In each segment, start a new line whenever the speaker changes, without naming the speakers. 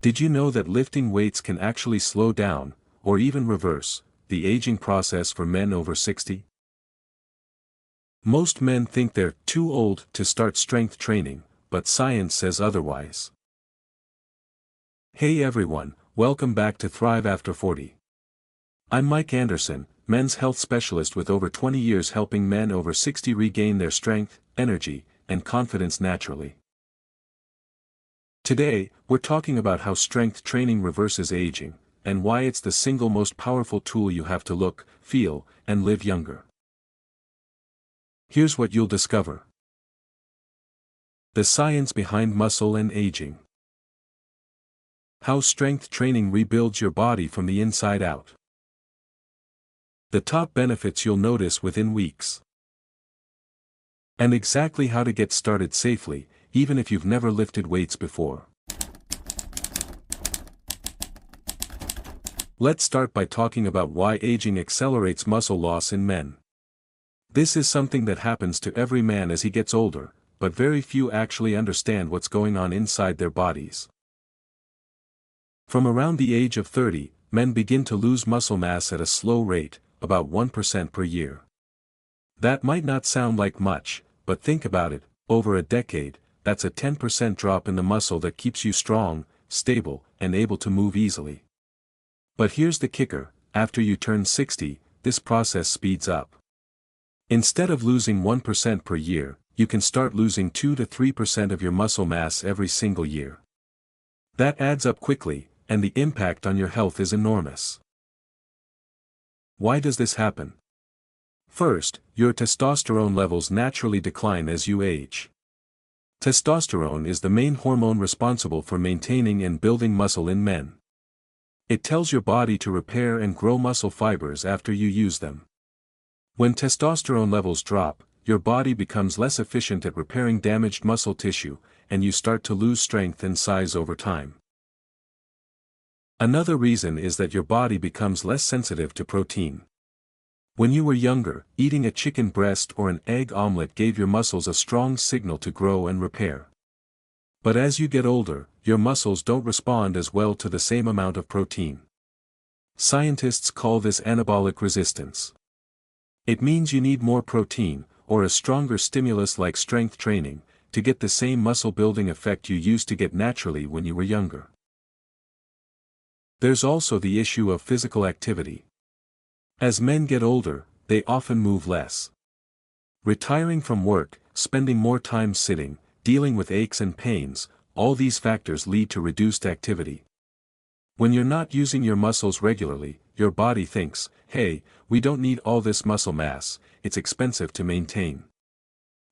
Did you know that lifting weights can actually slow down, or even reverse, the aging process for men over 60? Most men think they're too old to start strength training, but science says otherwise. Hey everyone, welcome back to Thrive After 40. I'm Mike Anderson, men's health specialist with over 20 years helping men over 60 regain their strength, energy, and confidence naturally. Today, we're talking about how strength training reverses aging, and why it's the single most powerful tool you have to look, feel, and live younger. Here's what you'll discover. The science behind muscle and aging. How strength training rebuilds your body from the inside out. The top benefits you'll notice within weeks. And exactly how to get started safely, even if you've never lifted weights before. Let's start by talking about why aging accelerates muscle loss in men. This is something that happens to every man as he gets older, but very few actually understand what's going on inside their bodies. From around the age of 30, men begin to lose muscle mass at a slow rate, about 1% per year. That might not sound like much, but think about it, over a decade, that's a 10% drop in the muscle that keeps you strong, stable, and able to move easily. But here's the kicker, after you turn 60, this process speeds up. Instead of losing 1% per year, you can start losing 2 to 3% of your muscle mass every single year. That adds up quickly, and the impact on your health is enormous. Why does this happen? First, your testosterone levels naturally decline as you age. Testosterone is the main hormone responsible for maintaining and building muscle in men. It tells your body to repair and grow muscle fibers after you use them. When testosterone levels drop, your body becomes less efficient at repairing damaged muscle tissue, and you start to lose strength and size over time. Another reason is that your body becomes less sensitive to protein. When you were younger, eating a chicken breast or an egg omelet gave your muscles a strong signal to grow and repair. But as you get older, your muscles don't respond as well to the same amount of protein. Scientists call this anabolic resistance. It means you need more protein, or a stronger stimulus like strength training, to get the same muscle-building effect you used to get naturally when you were younger. There's also the issue of physical activity. As men get older, they often move less. Retiring from work, spending more time sitting, dealing with aches and pains, all these factors lead to reduced activity. When you're not using your muscles regularly, your body thinks, hey, we don't need all this muscle mass, it's expensive to maintain.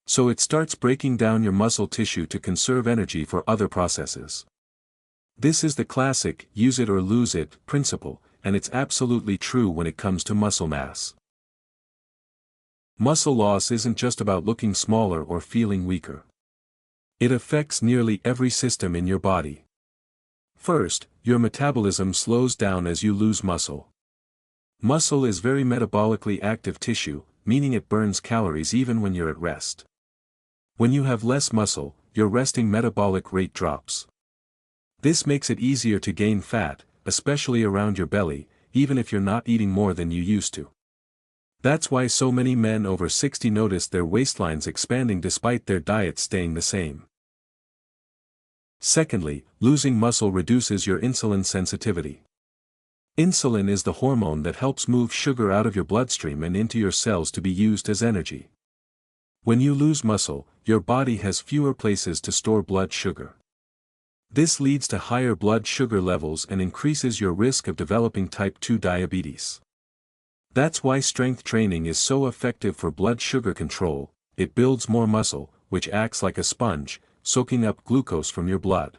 So it starts breaking down your muscle tissue to conserve energy for other processes. This is the classic use it or lose it principle, and it's absolutely true when it comes to muscle mass. Muscle loss isn't just about looking smaller or feeling weaker. It affects nearly every system in your body. First, your metabolism slows down as you lose muscle. Muscle is very metabolically active tissue, meaning it burns calories even when you're at rest. When you have less muscle, your resting metabolic rate drops. This makes it easier to gain fat, especially around your belly, even if you're not eating more than you used to. That's why so many men over 60 notice their waistlines expanding despite their diet staying the same. Secondly, losing muscle reduces your insulin sensitivity. Insulin is the hormone that helps move sugar out of your bloodstream and into your cells to be used as energy. When you lose muscle, your body has fewer places to store blood sugar. This leads to higher blood sugar levels and increases your risk of developing type 2 diabetes. That's why strength training is so effective for blood sugar control. It builds more muscle, which acts like a sponge, soaking up glucose from your blood.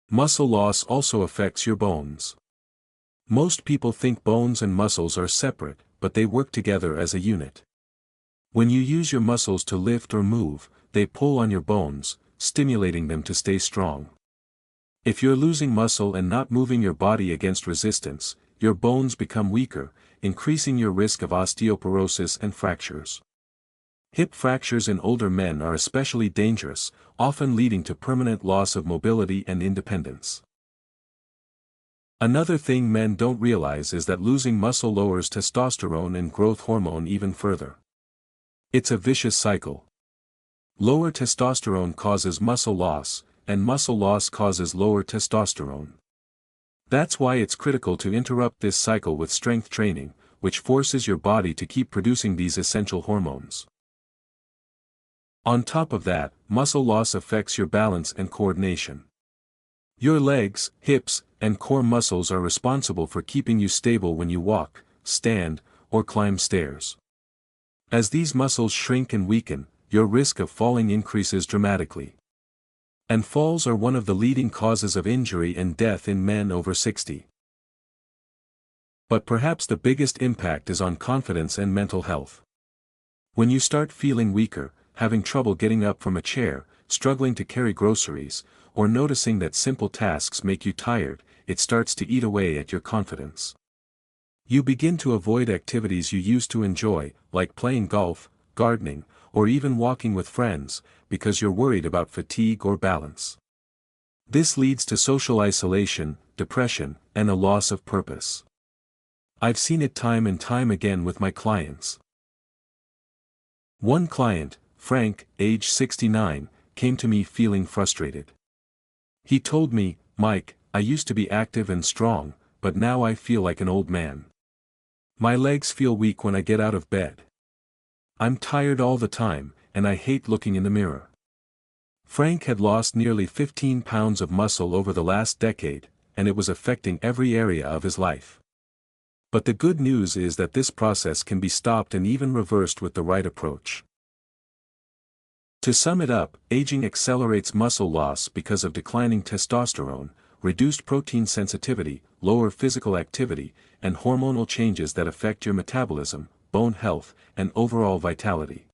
Muscle loss also affects your bones. Most people think bones and muscles are separate, but they work together as a unit. When you use your muscles to lift or move, they pull on your bones, stimulating them to stay strong. If you're losing muscle and not moving your body against resistance, your bones become weaker, increasing your risk of osteoporosis and fractures. Hip fractures in older men are especially dangerous, often leading to permanent loss of mobility and independence. Another thing men don't realize is that losing muscle lowers testosterone and growth hormone even further. It's a vicious cycle. Lower testosterone causes muscle loss, and muscle loss causes lower testosterone. That's why it's critical to interrupt this cycle with strength training, which forces your body to keep producing these essential hormones. On top of that, muscle loss affects your balance and coordination. Your legs, hips, and core muscles are responsible for keeping you stable when you walk, stand, or climb stairs. As these muscles shrink and weaken, your risk of falling increases dramatically. And falls are one of the leading causes of injury and death in men over 60. But perhaps the biggest impact is on confidence and mental health. When you start feeling weaker, having trouble getting up from a chair, struggling to carry groceries, or noticing that simple tasks make you tired, it starts to eat away at your confidence. You begin to avoid activities you used to enjoy, like playing golf, gardening, or even walking with friends, because you're worried about fatigue or balance. This leads to social isolation, depression, and a loss of purpose. I've seen it time and time again with my clients. One client, Frank, age 69, came to me feeling frustrated. He told me, "Mike, I used to be active and strong, but now I feel like an old man. My legs feel weak when I get out of bed. I'm tired all the time, and I hate looking in the mirror." Frank had lost nearly 15 pounds of muscle over the last decade, and it was affecting every area of his life. But the good news is that this process can be stopped and even reversed with the right approach. To sum it up, aging accelerates muscle loss because of declining testosterone, reduced protein sensitivity, lower physical activity, and hormonal changes that affect your metabolism, bone health, and overall vitality.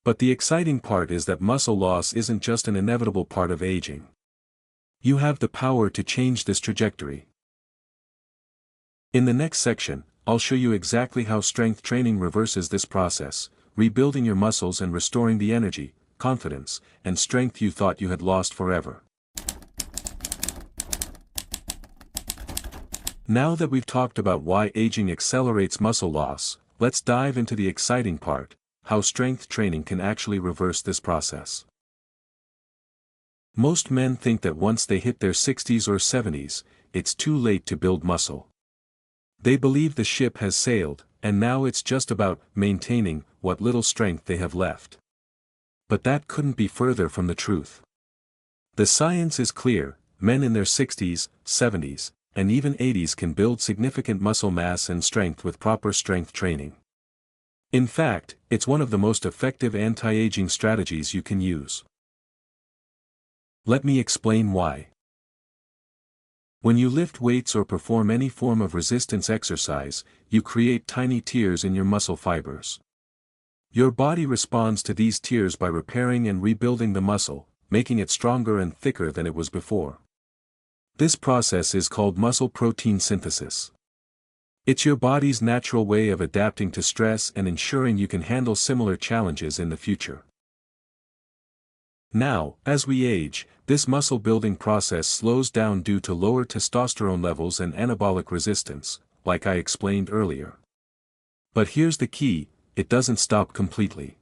But the exciting part is that muscle loss isn't just an inevitable part of aging. You have the power to change this trajectory. In the next section, I'll show you exactly how strength training reverses this process, rebuilding your muscles and restoring the energy, confidence, and strength you thought you had lost forever. Now that we've talked about why aging accelerates muscle loss, let's dive into the exciting part, how strength training can actually reverse this process. Most men think that once they hit their 60s or 70s, it's too late to build muscle. They believe the ship has sailed, and now it's just about maintaining what little strength they have left. But that couldn't be further from the truth. The science is clear: men in their 60s, 70s, and even 80s can build significant muscle mass and strength with proper strength training. In fact, it's one of the most effective anti-aging strategies you can use. Let me explain why. When you lift weights or perform any form of resistance exercise, you create tiny tears in your muscle fibers. Your body responds to these tears by repairing and rebuilding the muscle, making it stronger and thicker than it was before. This process is called muscle protein synthesis. It's your body's natural way of adapting to stress and ensuring you can handle similar challenges in the future. Now, as we age, this muscle-building process slows down due to lower testosterone levels and anabolic resistance, like I explained earlier. But here's the key: it doesn't stop completely.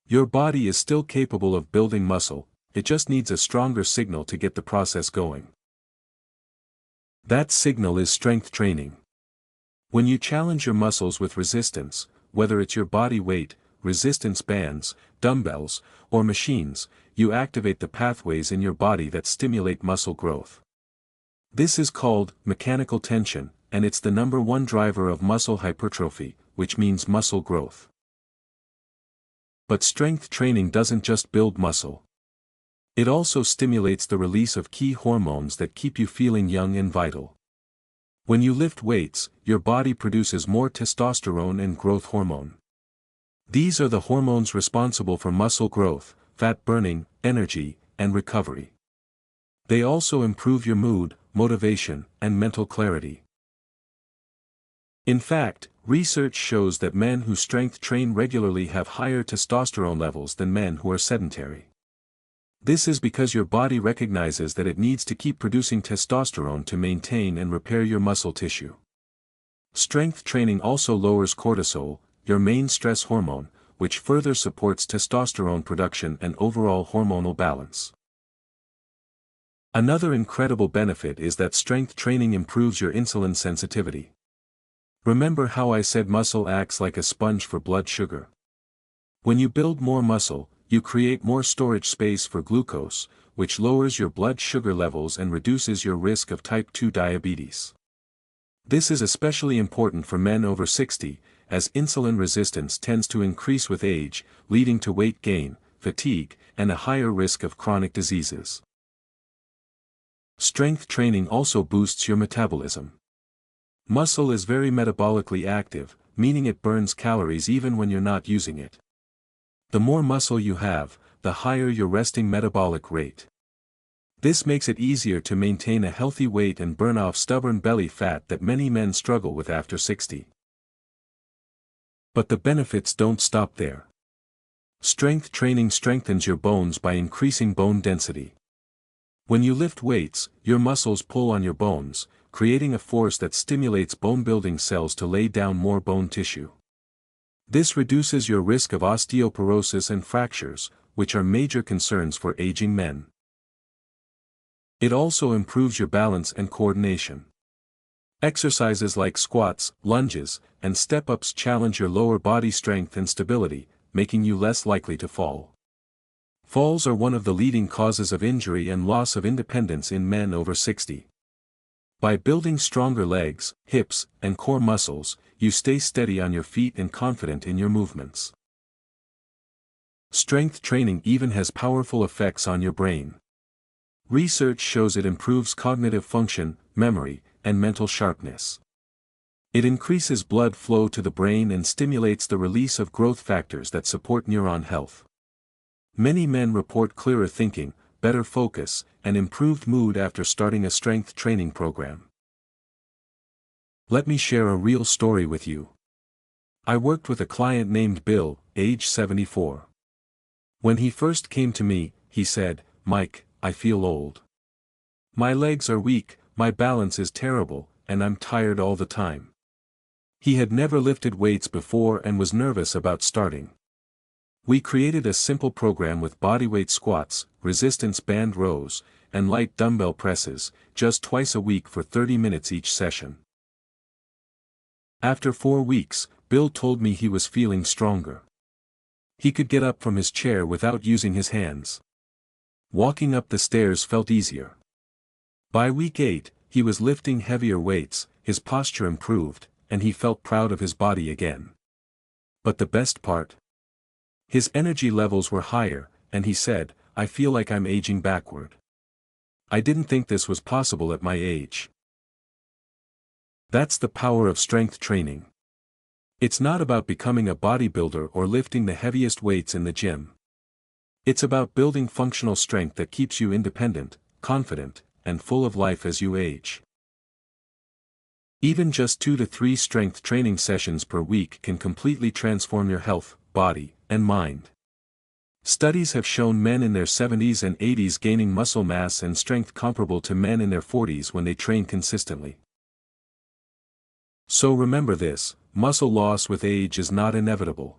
Your body is still capable of building muscle, it just needs a stronger signal to get the process going. That signal is strength training. When you challenge your muscles with resistance, whether it's your body weight, resistance bands, dumbbells, or machines, you activate the pathways in your body that stimulate muscle growth. This is called mechanical tension, and it's the #1 driver of muscle hypertrophy, which means muscle growth. But strength training doesn't just build muscle. It also stimulates the release of key hormones that keep you feeling young and vital. When you lift weights, your body produces more testosterone and growth hormone. These are the hormones responsible for muscle growth, fat burning, energy, and recovery. They also improve your mood, motivation, and mental clarity. In fact, research shows that men who strength train regularly have higher testosterone levels than men who are sedentary. This is because your body recognizes that it needs to keep producing testosterone to maintain and repair your muscle tissue. Strength training also lowers cortisol, your main stress hormone, which further supports testosterone production and overall hormonal balance. Another incredible benefit is that strength training improves your insulin sensitivity. Remember how I said muscle acts like a sponge for blood sugar? When you build more muscle, you create more storage space for glucose, which lowers your blood sugar levels and reduces your risk of type 2 diabetes. This is especially important for men over 60, as insulin resistance tends to increase with age, leading to weight gain, fatigue, and a higher risk of chronic diseases. Strength training also boosts your metabolism. Muscle is very metabolically active, meaning it burns calories even when you're not using it. The more muscle you have, the higher your resting metabolic rate. This makes it easier to maintain a healthy weight and burn off stubborn belly fat that many men struggle with after 60. But the benefits don't stop there. Strength training strengthens your bones by increasing bone density. When you lift weights, your muscles pull on your bones, creating a force that stimulates bone-building cells to lay down more bone tissue. This reduces your risk of osteoporosis and fractures, which are major concerns for aging men. It also improves your balance and coordination. Exercises like squats, lunges, and step-ups challenge your lower body strength and stability, making you less likely to fall. Falls are one of the leading causes of injury and loss of independence in men over 60. By building stronger legs, hips, and core muscles, you stay steady on your feet and confident in your movements. Strength training even has powerful effects on your brain. Research shows it improves cognitive function, memory, and mental sharpness. It increases blood flow to the brain and stimulates the release of growth factors that support neuron health. Many men report clearer thinking, better focus, and improved mood after starting a strength training program. Let me share a real story with you. I worked with a client named Bill, age 74. When he first came to me, he said, "Mike, I feel old. My legs are weak, my balance is terrible, and I'm tired all the time." He had never lifted weights before and was nervous about starting. We created a simple program with bodyweight squats, resistance band rows, and light dumbbell presses, just twice a week for 30 minutes each session. After 4 weeks, Bill told me he was feeling stronger. He could get up from his chair without using his hands. Walking up the stairs felt easier. By week 8, he was lifting heavier weights, his posture improved, and he felt proud of his body again. But the best part? His energy levels were higher, and he said, "I feel like I'm aging backward. I didn't think this was possible at my age." That's the power of strength training. It's not about becoming a bodybuilder or lifting the heaviest weights in the gym. It's about building functional strength that keeps you independent, confident, and full of life as you age. Even just 2 to 3 strength training sessions per week can completely transform your health, body, and mind. Studies have shown men in their 70s and 80s gaining muscle mass and strength comparable to men in their 40s when they train consistently. So remember this, muscle loss with age is not inevitable.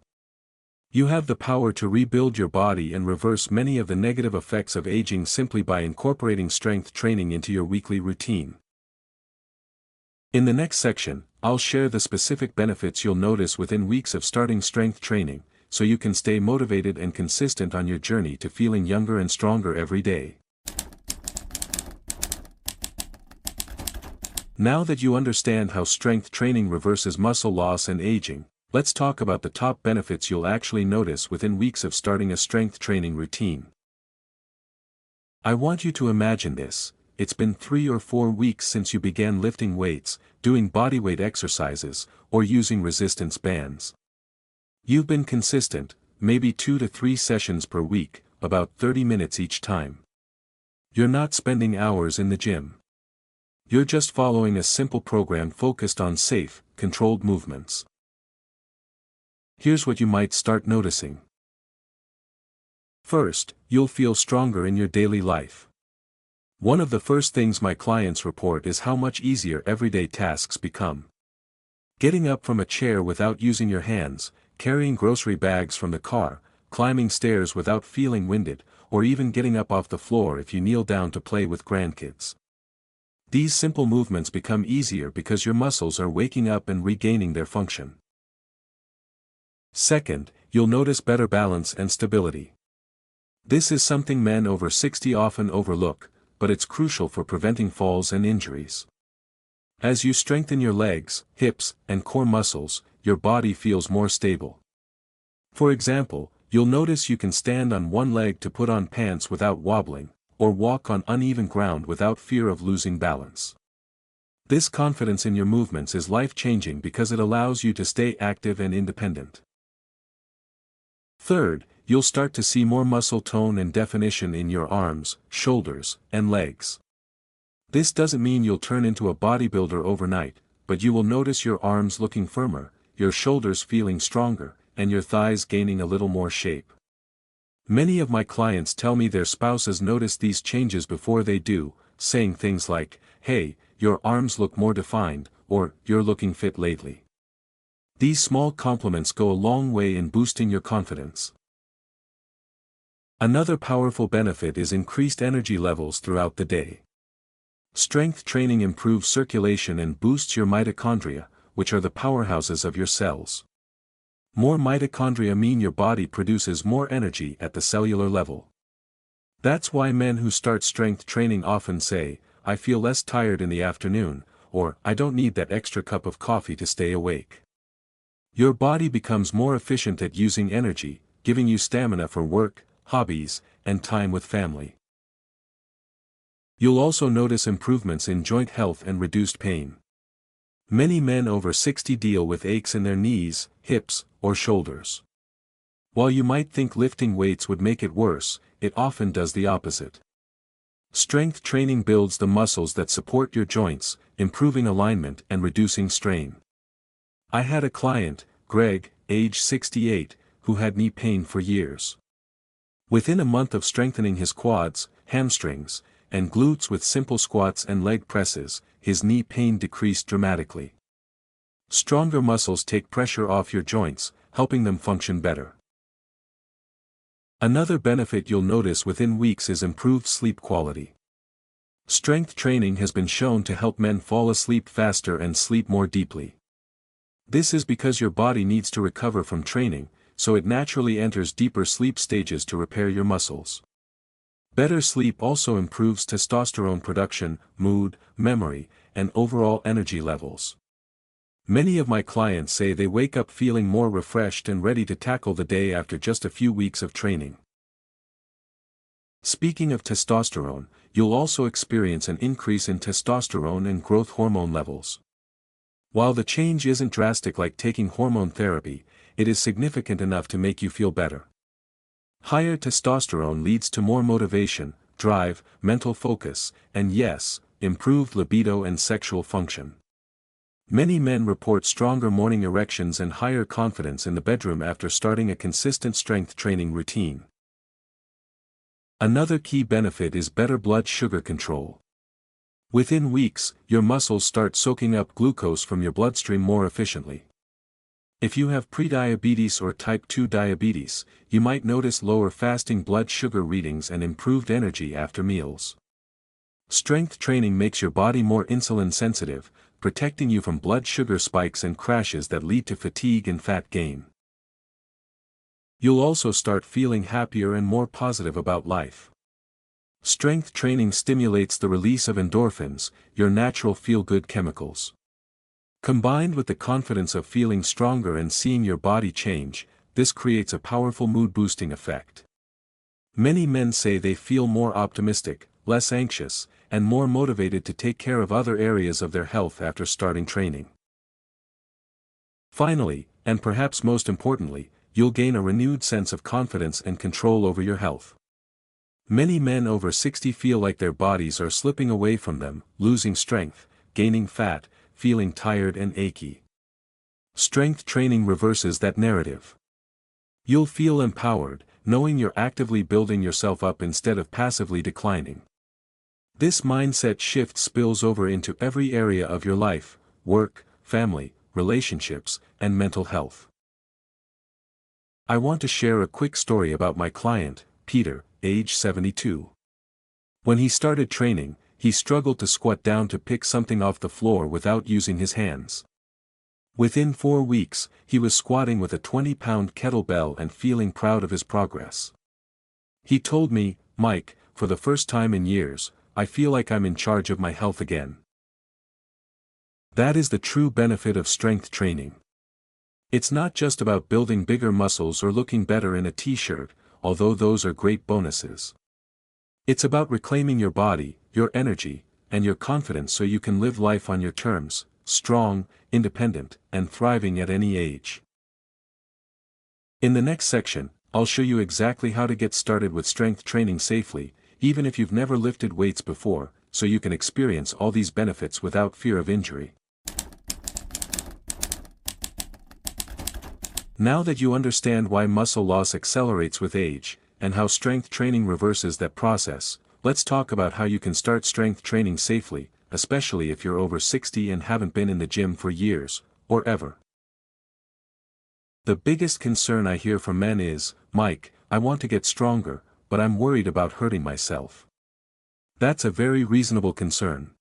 You have the power to rebuild your body and reverse many of the negative effects of aging simply by incorporating strength training into your weekly routine. In the next section, I'll share the specific benefits you'll notice within weeks of starting strength training, so you can stay motivated and consistent on your journey to feeling younger and stronger every day. Now that you understand how strength training reverses muscle loss and aging, let's talk about the top benefits you'll actually notice within weeks of starting a strength training routine. I want you to imagine this. It's been 3 or 4 weeks since you began lifting weights, doing bodyweight exercises, or using resistance bands. You've been consistent, maybe 2 to 3 sessions per week, about 30 minutes each time. You're not spending hours in the gym. You're just following a simple program focused on safe, controlled movements. Here's what you might start noticing. First, you'll feel stronger in your daily life. One of the first things my clients report is how much easier everyday tasks become. Getting up from a chair without using your hands, carrying grocery bags from the car, climbing stairs without feeling winded, or even getting up off the floor if you kneel down to play with grandkids. These simple movements become easier because your muscles are waking up and regaining their function. Second, you'll notice better balance and stability. This is something men over 60 often overlook, but it's crucial for preventing falls and injuries. As you strengthen your legs, hips, and core muscles, your body feels more stable. For example, you'll notice you can stand on one leg to put on pants without wobbling, or walk on uneven ground without fear of losing balance. This confidence in your movements is life-changing because it allows you to stay active and independent. Third, you'll start to see more muscle tone and definition in your arms, shoulders, and legs. This doesn't mean you'll turn into a bodybuilder overnight, but you will notice your arms looking firmer, your shoulders feeling stronger, and your thighs gaining a little more shape. Many of my clients tell me their spouses notice these changes before they do, saying things like, "Hey, your arms look more defined," or "You're looking fit lately." These small compliments go a long way in boosting your confidence. Another powerful benefit is increased energy levels throughout the day. Strength training improves circulation and boosts your mitochondria, which are the powerhouses of your cells. More mitochondria mean your body produces more energy at the cellular level. That's why men who start strength training often say, "I feel less tired in the afternoon," or "I don't need that extra cup of coffee to stay awake." Your body becomes more efficient at using energy, giving you stamina for work, hobbies, and time with family. You'll also notice improvements in joint health and reduced pain. Many men over 60 deal with aches in their knees, hips, or shoulders. While you might think lifting weights would make it worse, it often does the opposite. Strength training builds the muscles that support your joints, improving alignment and reducing strain. I had a client, Greg, age 68, who had knee pain for years. Within a month of strengthening his quads, hamstrings, and glutes with simple squats and leg presses, his knee pain decreased dramatically. Stronger muscles take pressure off your joints, helping them function better. Another benefit you'll notice within weeks is improved sleep quality. Strength training has been shown to help men fall asleep faster and sleep more deeply. This is because your body needs to recover from training, so it naturally enters deeper sleep stages to repair your muscles. Better sleep also improves testosterone production, mood, memory, and overall energy levels. Many of my clients say they wake up feeling more refreshed and ready to tackle the day after just a few weeks of training. Speaking of testosterone, you'll also experience an increase in testosterone and growth hormone levels. While the change isn't drastic like taking hormone therapy, it is significant enough to make you feel better. Higher testosterone leads to more motivation, drive, mental focus, and yes, improved libido and sexual function. Many men report stronger morning erections and higher confidence in the bedroom after starting a consistent strength training routine. Another key benefit is better blood sugar control. Within weeks, your muscles start soaking up glucose from your bloodstream more efficiently. If you have prediabetes or type 2 diabetes, you might notice lower fasting blood sugar readings and improved energy after meals. Strength training makes your body more insulin sensitive, protecting you from blood sugar spikes and crashes that lead to fatigue and fat gain. You'll also start feeling happier and more positive about life. Strength training stimulates the release of endorphins, your natural feel-good chemicals. Combined with the confidence of feeling stronger and seeing your body change, this creates a powerful mood-boosting effect. Many men say they feel more optimistic, less anxious, and more motivated to take care of other areas of their health after starting training. Finally, and perhaps most importantly, you'll gain a renewed sense of confidence and control over your health. Many men over 60 feel like their bodies are slipping away from them, losing strength, gaining fat, feeling tired and achy. Strength training reverses that narrative. You'll feel empowered, knowing you're actively building yourself up instead of passively declining. This mindset shift spills over into every area of your life: work, family, relationships, and mental health. I want to share a quick story about my client, Peter, age 72. When he started training, he struggled to squat down to pick something off the floor without using his hands. Within 4 weeks, he was squatting with a 20-pound kettlebell and feeling proud of his progress. He told me, "Mike, for the first time in years, I feel like I'm in charge of my health again." That is the true benefit of strength training. It's not just about building bigger muscles or looking better in a t-shirt, although those are great bonuses. It's about reclaiming your body, your energy, and your confidence so you can live life on your terms, strong, independent, and thriving at any age. In the next section, I'll show you exactly how to get started with strength training safely, even if you've never lifted weights before, so you can experience all these benefits without fear of injury. Now that you understand why muscle loss accelerates with age, and how strength training reverses that process, let's talk about how you can start strength training safely, especially if you're over 60 and haven't been in the gym for years, or ever. The biggest concern I hear from men is, "Mike, I want to get stronger, but I'm worried about hurting myself." That's a very reasonable concern.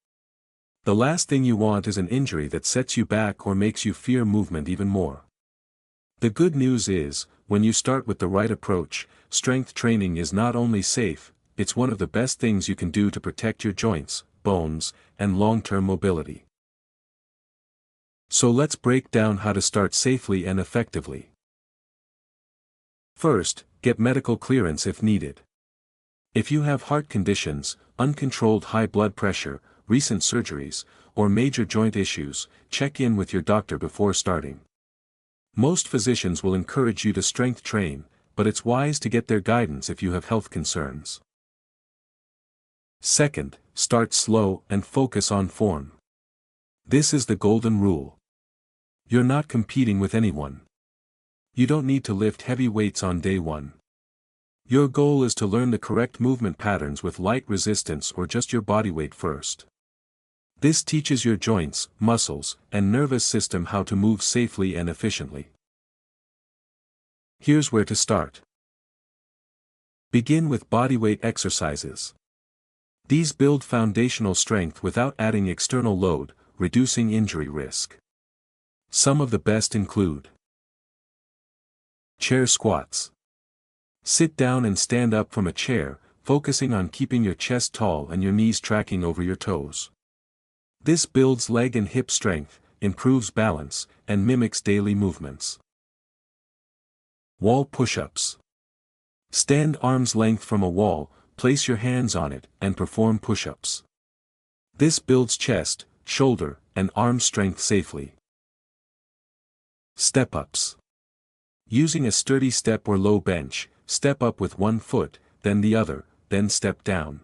The last thing you want is an injury that sets you back or makes you fear movement even more. The good news is, when you start with the right approach, strength training is not only safe, it's one of the best things you can do to protect your joints, bones, and long-term mobility. So let's break down how to start safely and effectively. First, get medical clearance if needed. If you have heart conditions, uncontrolled high blood pressure, recent surgeries, or major joint issues, check in with your doctor before starting. Most physicians will encourage you to strength train, but it's wise to get their guidance if you have health concerns. Second, start slow and focus on form. This is the golden rule. You're not competing with anyone. You don't need to lift heavy weights on day one. Your goal is to learn the correct movement patterns with light resistance or just your body weight first. This teaches your joints, muscles, and nervous system how to move safely and efficiently. Here's where to start. Begin with bodyweight exercises. These build foundational strength without adding external load, reducing injury risk. Some of the best include chair squats. Sit down and stand up from a chair, focusing on keeping your chest tall and your knees tracking over your toes. This builds leg and hip strength, improves balance, and mimics daily movements. Wall push-ups. Stand arm's length from a wall, place your hands on it, and perform push-ups. This builds chest, shoulder, and arm strength safely. Step-ups. Using a sturdy step or low bench, step up with one foot, then the other, then step down.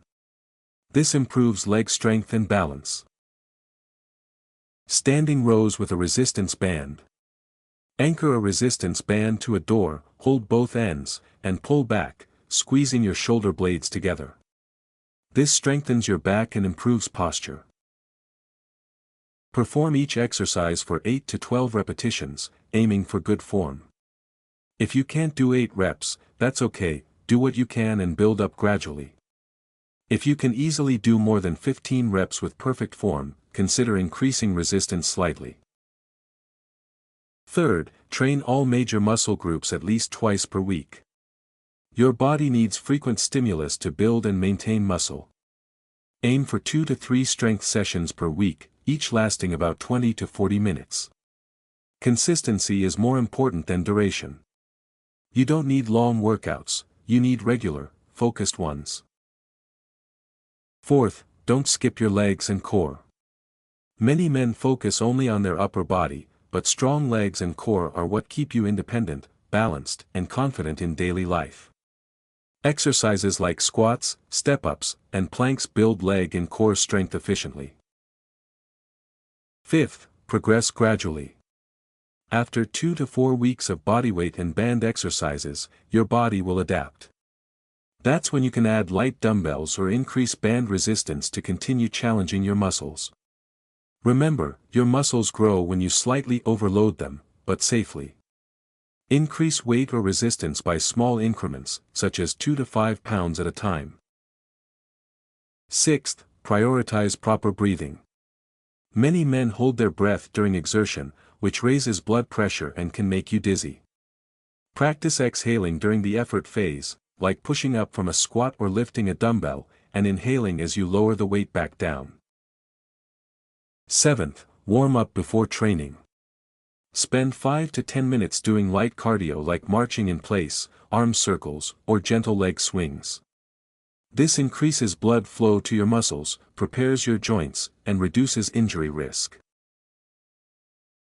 This improves leg strength and balance. Standing rows with a resistance band. Anchor a resistance band to a door, hold both ends, and pull back, squeezing your shoulder blades together. This strengthens your back and improves posture. Perform each exercise for 8 to 12 repetitions, aiming for good form. If you can't do 8 reps, that's okay, do what you can and build up gradually. If you can easily do more than 15 reps with perfect form, consider increasing resistance slightly. Third, train all major muscle groups at least twice per week. Your body needs frequent stimulus to build and maintain muscle. Aim for 2 to 3 strength sessions per week, each lasting about 20 to 40 minutes. Consistency is more important than duration. You don't need long workouts, you need regular, focused ones. Fourth, don't skip your legs and core. Many men focus only on their upper body, but strong legs and core are what keep you independent, balanced, and confident in daily life. Exercises like squats, step-ups, and planks build leg and core strength efficiently. Fifth, progress gradually. After 2 to 4 weeks of bodyweight and band exercises, your body will adapt. That's when you can add light dumbbells or increase band resistance to continue challenging your muscles. Remember, your muscles grow when you slightly overload them, but safely. Increase weight or resistance by small increments, such as 2 to 5 pounds at a time. Sixth, prioritize proper breathing. Many men hold their breath during exertion, which raises blood pressure and can make you dizzy. Practice exhaling during the effort phase, like pushing up from a squat or lifting a dumbbell, and inhaling as you lower the weight back down. Seventh, warm up before training. Spend 5 to 10 minutes doing light cardio like marching in place, arm circles, or gentle leg swings. This increases blood flow to your muscles, prepares your joints, and reduces injury risk.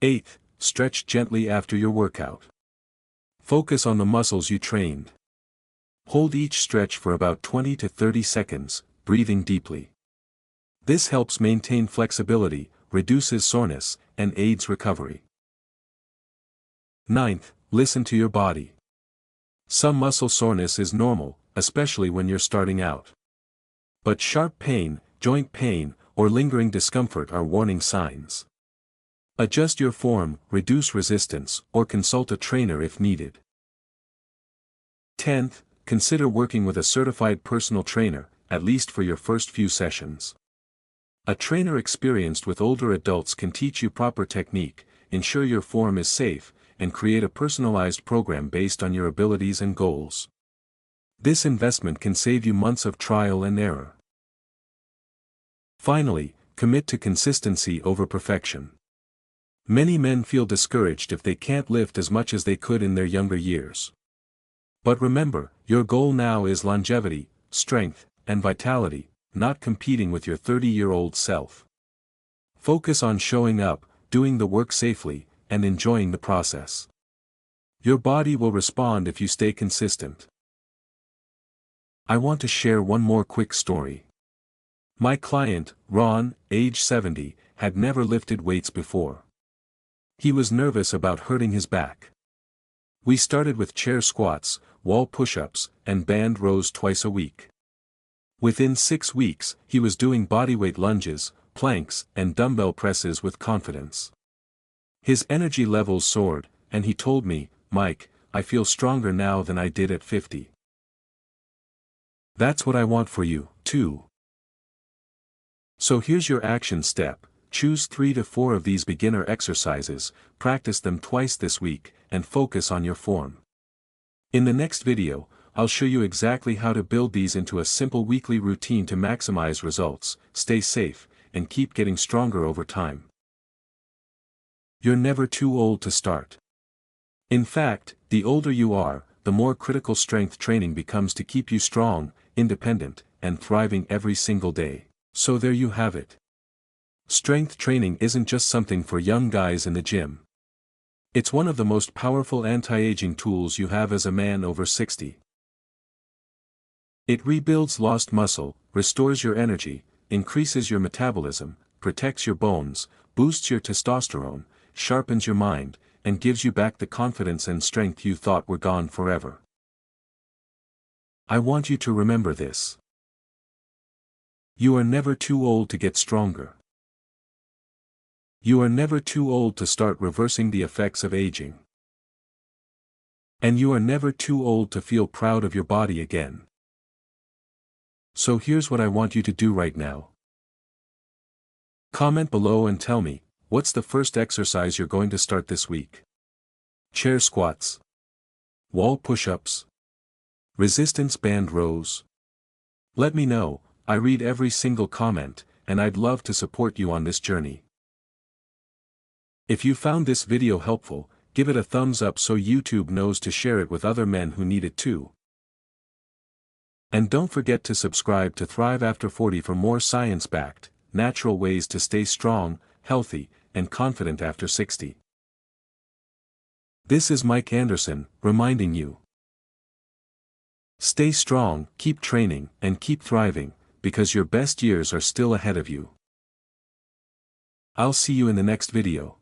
Eighth, stretch gently after your workout. Focus on the muscles you trained. Hold each stretch for about 20 to 30 seconds, breathing deeply. This helps maintain flexibility, reduces soreness, and aids recovery. Ninth, listen to your body. Some muscle soreness is normal, especially when you're starting out. But sharp pain, joint pain, or lingering discomfort are warning signs. Adjust your form, reduce resistance, or consult a trainer if needed. 10th, consider working with a certified personal trainer, at least for your first few sessions. A trainer experienced with older adults can teach you proper technique, ensure your form is safe, and create a personalized program based on your abilities and goals. This investment can save you months of trial and error. Finally, commit to consistency over perfection. Many men feel discouraged if they can't lift as much as they could in their younger years. But remember, your goal now is longevity, strength, and vitality, not competing with your 30-year-old self. Focus on showing up, doing the work safely, and enjoying the process. Your body will respond if you stay consistent. I want to share one more quick story. My client, Ron, age 70, had never lifted weights before. He was nervous about hurting his back. We started with chair squats, wall push-ups, and band rows twice a week. Within 6 weeks, he was doing bodyweight lunges, planks, and dumbbell presses with confidence. His energy levels soared, and he told me, "Mike, I feel stronger now than I did at 50. That's what I want for you, too." So here's your action step. Choose 3 to 4 of these beginner exercises, practice them twice this week, and focus on your form. In the next video, I'll show you exactly how to build these into a simple weekly routine to maximize results, stay safe, and keep getting stronger over time. You're never too old to start. In fact, the older you are, the more critical strength training becomes to keep you strong, independent, and thriving every single day. So there you have it. Strength training isn't just something for young guys in the gym. It's one of the most powerful anti-aging tools you have as a man over 60. It rebuilds lost muscle, restores your energy, increases your metabolism, protects your bones, boosts your testosterone, sharpens your mind, and gives you back the confidence and strength you thought were gone forever. I want you to remember this. You are never too old to get stronger. You are never too old to start reversing the effects of aging. And you are never too old to feel proud of your body again. So here's what I want you to do right now. Comment below and tell me, what's the first exercise you're going to start this week? Chair squats, wall push-ups, resistance band rows. Let me know. I read every single comment, and I'd love to support you on this journey. If you found this video helpful, give it a thumbs up so YouTube knows to share it with other men who need it too. And don't forget to subscribe to ThriveAfterForty for more science-backed, natural ways to stay strong, healthy, and confident after 60. This is Mike Anderson, reminding you. Stay strong, keep training, and keep thriving, because your best years are still ahead of you. I'll see you in the next video.